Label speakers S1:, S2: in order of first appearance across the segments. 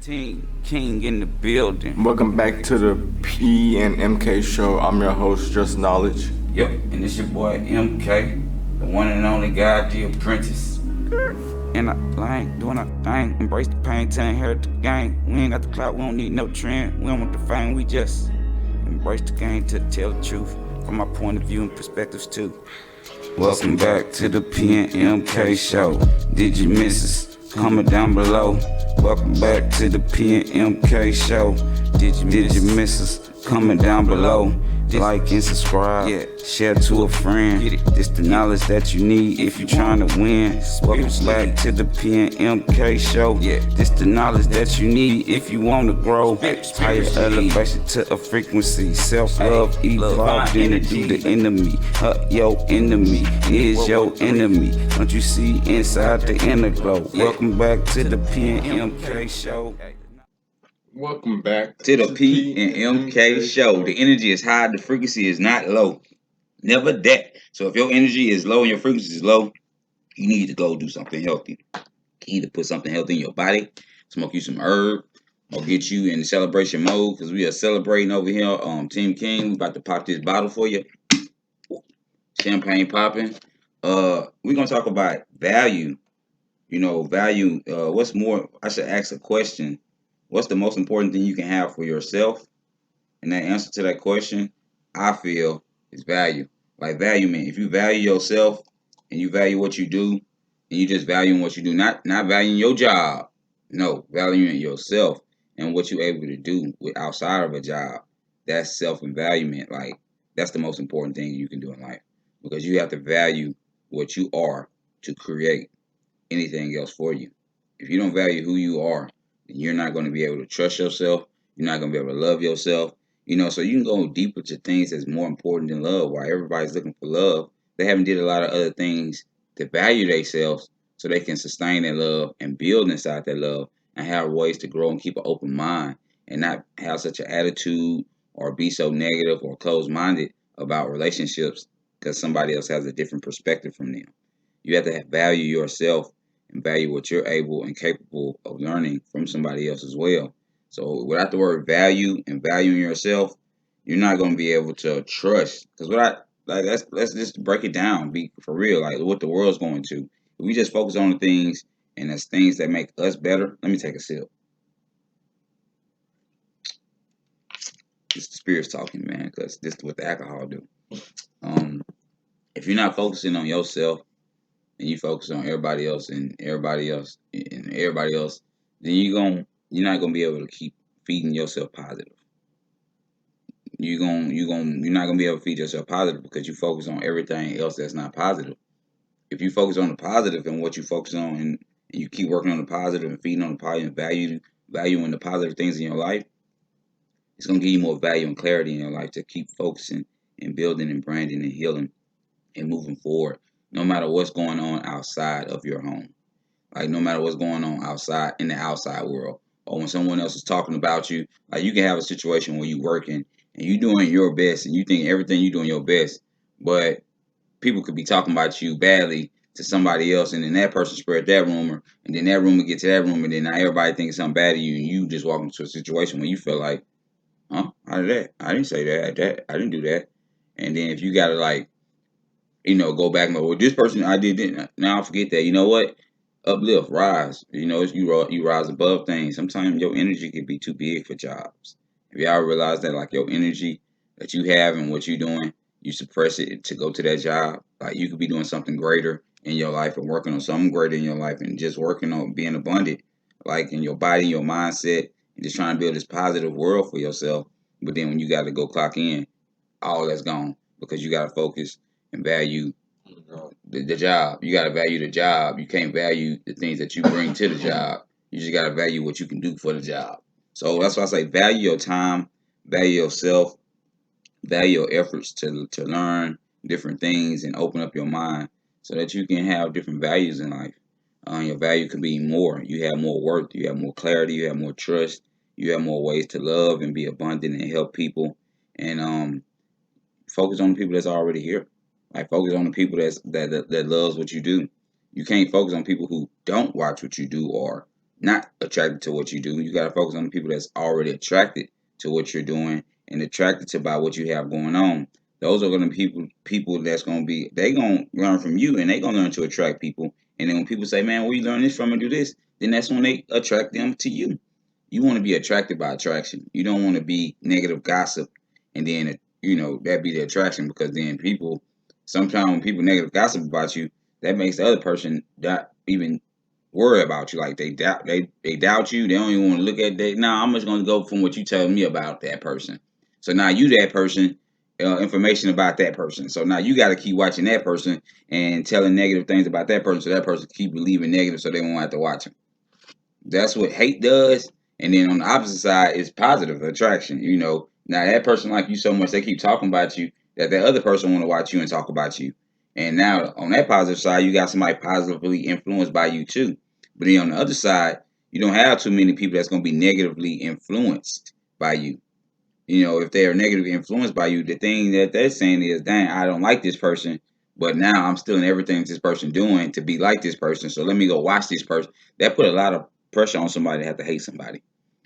S1: Team King in the building.
S2: Welcome back to the P and MK show. I'm your host, Just Knowledge.
S1: Yep, and it's your boy MK, the one and only guy, the apprentice. And I ain't doing a thing. Embrace the pain, tell inherit the game. We ain't got the clout, we don't need no trend. We don't want the fame, we just embrace the game to tell the truth from my point of view and perspectives too. Welcome back to the P and MK show. Did you miss us? Comment down below. Welcome back to the P and MK show. Did you miss us? Comment down below. Like and subscribe. Yeah. Share to a friend. This the knowledge that you need if you're trying to win. Welcome back to the P and MK show. Yeah. This the knowledge that you need if you want to grow. Higher elevation to a frequency. Self-love evolved into the enemy. Your enemy is your enemy. Don't you see inside the inner glow? Welcome back to the P and MK show.
S2: Welcome back
S3: to the P and MK show. The energy is high, the frequency is not low. Never that. So if your energy is low and your frequency is low, you need to go do something healthy. You need to put something healthy in your body. Smoke you some herb, or get you in the celebration mode, because we are celebrating over here. Team King, we about to pop this bottle for you. Champagne popping. We're gonna talk about value. Value. What's more? I should ask a question. What's the most important thing you can have for yourself? And that answer to that question, I feel, is value. Like value, man. If you value yourself and you value what you do, and you just valuing what you do, not valuing your job, no, valuing yourself and what you're able to do with outside of a job, that's self-evaluation. Like that's the most important thing you can do in life, because you have to value what you are to create anything else for you. If you don't value who you are, you're not going to be able to trust yourself. You're not going to be able to love yourself. So you can go deeper to things that's more important than love. While everybody's looking for love, they haven't did a lot of other things to value themselves so they can sustain that love and build inside that love and have ways to grow and keep an open mind and not have such an attitude or be so negative or closed-minded about relationships because somebody else has a different perspective from them. You have to value yourself and value what you're able and capable of learning from somebody else as well. So without the word value and valuing yourself, you're not going to be able to trust. Because let's just break it down, be for real, like what the world's going to. If we just focus on the things and that's things that make us better. Let me take a sip. It's the spirits talking, man, because this is what the alcohol do. If you're not focusing on yourself, and you focus on everybody else, then you're not gonna be able to keep feeding yourself positive. You're not gonna be able to feed yourself positive because you focus on everything else that's not positive. If you focus on the positive and what you focus on, and you keep working on the positive and feeding on the positive and valuing the positive things in your life, it's gonna give you more value and clarity in your life to keep focusing and building and branding and healing and moving forward. No matter what's going on outside of your home. Like no matter what's going on outside in the outside world. Or when someone else is talking about you, like you can have a situation where you're working and you're doing your best and you think everything you're doing your best, but people could be talking about you badly to somebody else, and then that person spread that rumor, and then that rumor gets to that rumor, and then now everybody thinks something bad of you, and you just walk into a situation where you feel like, huh? How did that? I didn't say that. I didn't do that. And then if you gotta go back and go, well, this person I didn't. Now I forget that. You know what? Uplift, rise. You rise above things. Sometimes your energy can be too big for jobs. If y'all realize that, like your energy that you have and what you're doing, you suppress it to go to that job. Like you could be doing something greater in your life and working on something greater in your life and just working on being abundant, like in your body, your mindset, and just trying to build this positive world for yourself. But then when you got to go clock in, all that's gone because you got to focus and value the job. You got to value the job. You can't value the things that you bring to the job. You just got to value what you can do for the job. So that's why I say value your time, value yourself, value your efforts to learn different things and open up your mind so that you can have different values in life. Your value could be more. You have more worth. You have more clarity. You have more trust. You have more ways to love and be abundant and help people. And focus on the people that's already here. Like focus on the people that loves what you do. You can't focus on people who don't watch what you do or not attracted to what you do. You got to focus on the people that's already attracted to what you're doing and attracted to by what you have going on. Those are going to be people that's going to be, they going to learn from you, and they going to learn to attract people. And then when people say, man, where you learn this from and do this, then that's when they attract them to you. You want to be attracted by attraction. You don't want to be negative gossip, and then that be the attraction, because then people, sometimes when people negative gossip about you, that makes the other person not even worry about you. Like they doubt you. They don't even want to look at that. Now I'm just going to go from what you tell me about that person. So now you that person, information about that person. So now you got to keep watching that person and telling negative things about that person, so that person keep believing negative, so they won't have to watch him. That's what hate does. And then on the opposite side is positive attraction. Now that person like you so much, they keep talking about you, that other person want to watch you and talk about you. And now on that positive side, you got somebody positively influenced by you too. But then on the other side, you don't have too many people that's going to be negatively influenced by you. If they are negatively influenced by you, the thing that they're saying is, dang, I don't like this person, but now I'm still in everything this person doing to be like this person. So let me go watch this person. That put a lot of pressure on somebody to have to hate somebody.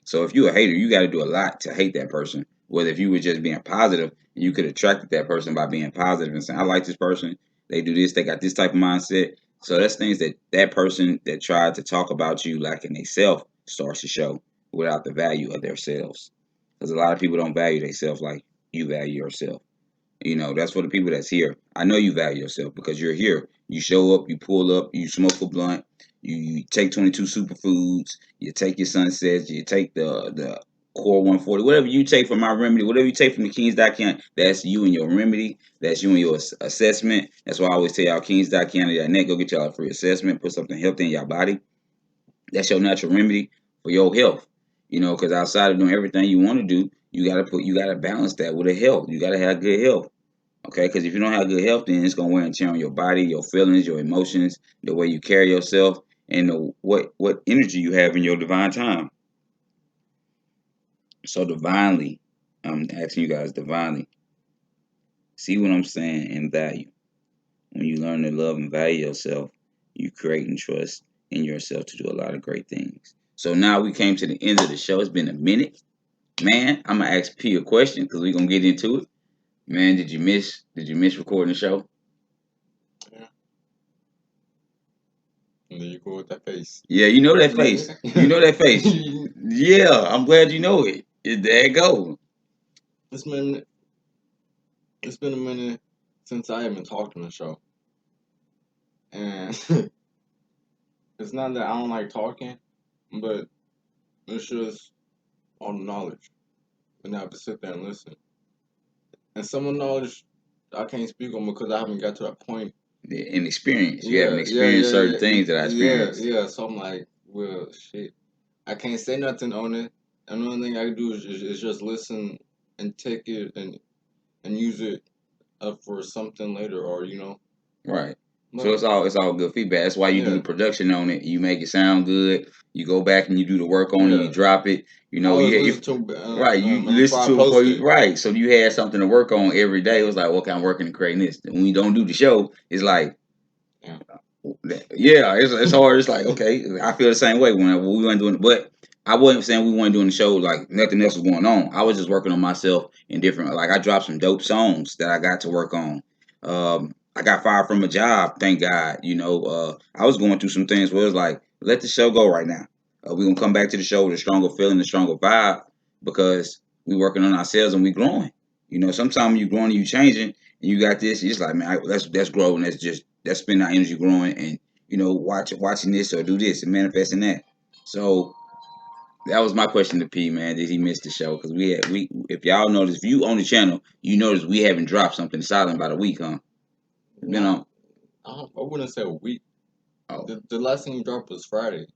S3: So if you're a hater, you got to do a lot to hate that person. Whether if you were just being positive, you could attract that person by being positive and saying, I like this person. They do this. They got this type of mindset. So that's things that person that tried to talk about you lacking they self starts to show without the value of themselves. Because a lot of people don't value themselves like you value yourself. That's for the people that's here. I know you value yourself because you're here. You show up, you pull up, you smoke a blunt, you take 22 superfoods, you take your sunsets, you take the core 140, whatever you take from my remedy, whatever you take from the Kings.County, that's you and your remedy, that's you and your assessment. That's why I always tell y'all, Kings.County.net, go get y'all a free assessment, put something healthy in your body. That's your natural remedy for your health. Because outside of doing everything you want to do, you gotta balance that with a health. You gotta have good health. Okay, because if you don't have good health, then it's gonna wear and tear on your body, your feelings, your emotions, the way you carry yourself, and what energy you have in your divine time. So divinely, I'm asking you guys divinely, see what I'm saying, and value. When you learn to love and value yourself, you create and trust in yourself to do a lot of great things. So now we came to the end of the show. It's been a minute. Man, I'm gonna ask P a question because we're gonna get into it. Man, did you miss recording the show?
S2: Yeah. And then you go with that face.
S3: Yeah, you know that face. You know that face. Yeah, I'm glad you know it. There it go.
S2: It's been a minute since I even talked on the show. And it's not that I don't like talking, but it's just all the knowledge. And I have to sit there and listen. And some of the knowledge I can't speak on because I haven't got to that point.
S3: In experience, you haven't experienced certain things that I experienced.
S2: Yeah. So I'm like, well, shit. I can't say nothing on it. And the only thing I can do is just listen and take it and use it up for something later, or
S3: Right.
S2: No.
S3: So it's all good feedback. That's why you do
S2: Yeah.
S3: the production on it. You make it sound good. You go back and you do the work on it.
S2: Yeah.
S3: You drop it.
S2: I always listen to
S3: right. You listen to it before you right. So you had something to work on every day. It was like, okay, I'm working and creating this. And when you don't do the show, it's like, yeah, it's hard. It's like, okay, I feel the same way when we weren't doing it, but I wasn't saying we weren't doing the show like nothing else was going on. I was just working on myself in different. Like I dropped some dope songs that I got to work on. I got fired from a job, thank God. I was going through some things where it was like, let the show go right now. We're gonna come back to the show with a stronger feeling, a stronger vibe, because we working on ourselves and we growing. Sometimes you growing and you changing, and you got this. It's like, man, let's grow and let's spend our energy growing and watching this or do this and manifesting that. So that was my question to P, man. Did he miss the show? Because if y'all notice, if you on the channel, you notice we haven't dropped something solid about a week, huh? It's been on.
S2: I wouldn't say a week.
S3: Oh,
S2: The last thing you dropped was Friday.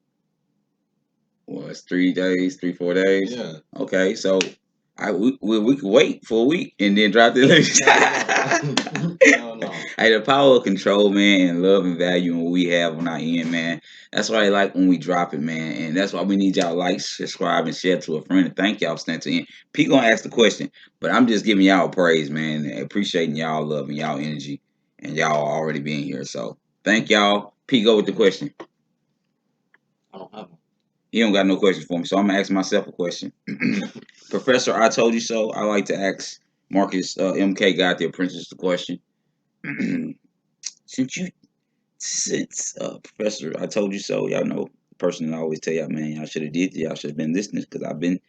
S3: well, it's 3 days, 4 days.
S2: Yeah.
S3: Okay, so we could wait for a week and then drop the list.
S2: No.
S3: Hey, the power of control, man, and love and value and what we have on our end, man. That's why I like when we drop it, man. And that's why we need y'all like, subscribe, and share to a friend. And thank y'all for staying to the end. Pete gonna ask the question, but I'm just giving y'all praise, man, and appreciating y'all love and y'all energy and y'all already being here. So thank y'all. Pete, go with the question.
S2: I don't have one.
S3: He don't got no questions for me, so I'm gonna ask myself a question. Professor, I told you so. I like to ask Marcus MK got the apprentice the question. since Professor, I told you so. Y'all know the person that I always tell y'all, man, y'all should have did. Y'all should have been listening because I've been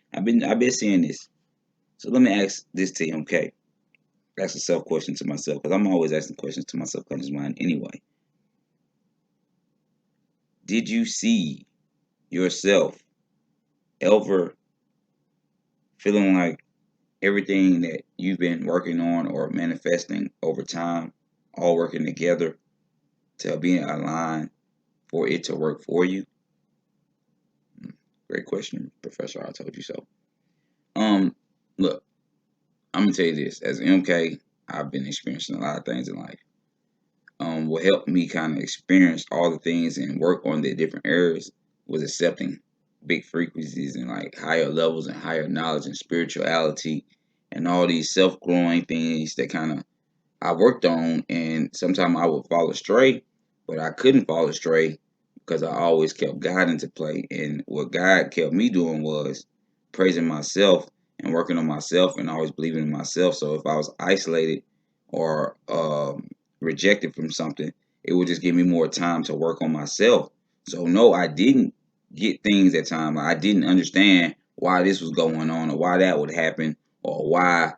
S3: seeing this. So let me ask this to MK. Ask a self question to myself because I'm always asking questions to my subconscious mind anyway. Did you see yourself ever feeling like everything that you've been working on or manifesting over time, all working together to be aligned for it to work for you? Great question, Professor. I told you so. Look, I'm gonna tell you this. As MK, I've been experiencing a lot of things in life. What helped me kind of experience all the things and work on the different areas was accepting big frequencies and like higher levels and higher knowledge and spirituality and all these self-growing things that kind of I worked on. And sometimes I would fall astray, but I couldn't fall astray because I always kept God into play. And what God kept me doing was praising myself and working on myself and always believing in myself. So if I was isolated or rejected from something, it would just give me more time to work on myself. So no, I didn't get things at time. I didn't understand why this was going on or why that would happen or why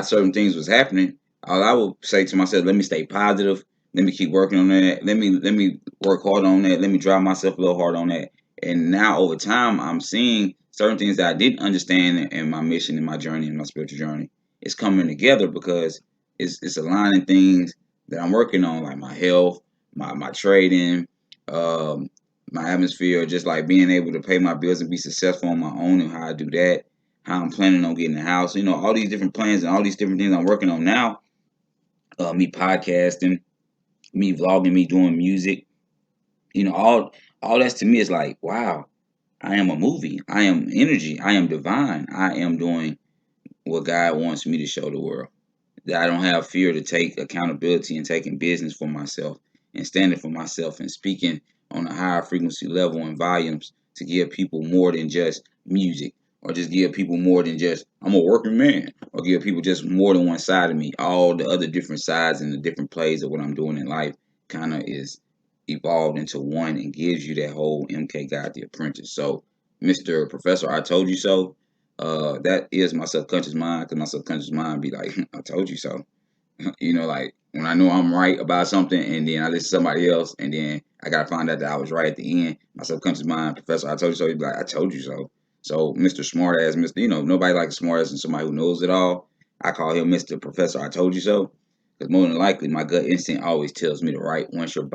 S3: certain things was happening. All I would say to myself, let me stay positive. Let me keep working on that. Let me work hard on that. Let me drive myself a little hard on that. And now over time, I'm seeing certain things that I didn't understand in my mission, in my journey, in my spiritual journey. It's coming together because it's aligning things that I'm working on, like my health, my trading, um, my atmosphere, just like being able to pay my bills and be successful on my own and how I do that, how I'm planning on getting a house, all these different plans and all these different things I'm working on now. Me podcasting, me vlogging, me doing music, all that's to me is like, wow, I am a movie. I am energy. I am divine. I am doing what God wants me to show the world. That I don't have fear to take accountability and taking business for myself and standing for myself and speaking on a higher frequency level and volumes to give people more than just music or just give people more than just I'm a working man or give people just more than one side of me. All the other different sides and the different plays of what I'm doing in life kind of is evolved into one and gives you that whole MK God the Apprentice. So, Mr. Professor, I told you so. That is my subconscious mind because my subconscious mind be like, I told you so. Like when I know I'm right about something and then I listen to somebody else and then I gotta find out that I was right at the end. My subconscious mind, Professor, I told you so. He'd be like, I told you so. So Mr. Smart Ass, Mr. Nobody likes smart ass and somebody who knows it all. I call him Mr. Professor, I told you so. Because more than likely, my gut instinct always tells me to right. Once you're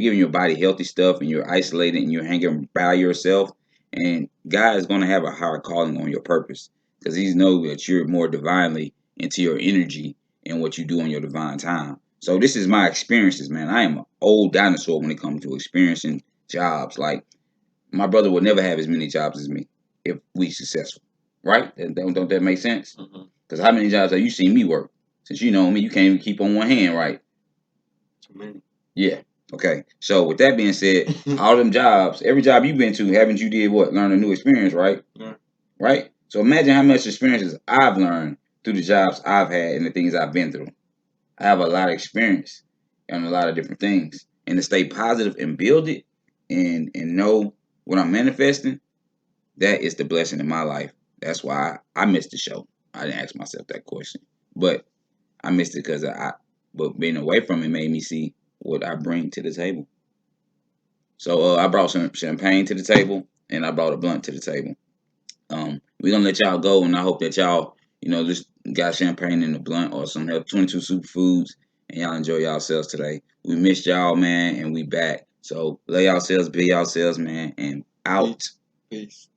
S3: giving your body healthy stuff and you're isolated and you're hanging by yourself, and God is going to have a higher calling on your purpose because He's know that you're more divinely into your energy and what you do in your divine time. So this is my experiences, man. I am an old dinosaur when it comes to experiencing jobs. Like my brother would never have as many jobs as me if we successful, right? Don't that make sense? Because how many jobs have you seen me work? Since you know me, you can't even keep on one hand, right?
S2: Too many.
S3: Yeah. Okay. So with that being said, all them jobs, every job you've been to, haven't you did what? Learn a new experience, right?
S2: Yeah.
S3: Right? So imagine how much experiences I've learned through the jobs I've had and the things I've been through. I have a lot of experience on a lot of different things. And to stay positive and build it and know what I'm manifesting, that is the blessing in my life. That's why I missed the show. I didn't ask myself that question. But I missed it because but being away from it made me see what I bring to the table. So I brought some champagne to the table and I brought a blunt to the table. We're gonna let y'all go, and I hope that y'all, just got champagne in the blunt or some help 22 superfoods, and y'all enjoy yourselves today. We missed y'all, man, and we back. So lay yourselves, be yourselves, man, and out.
S2: Peace.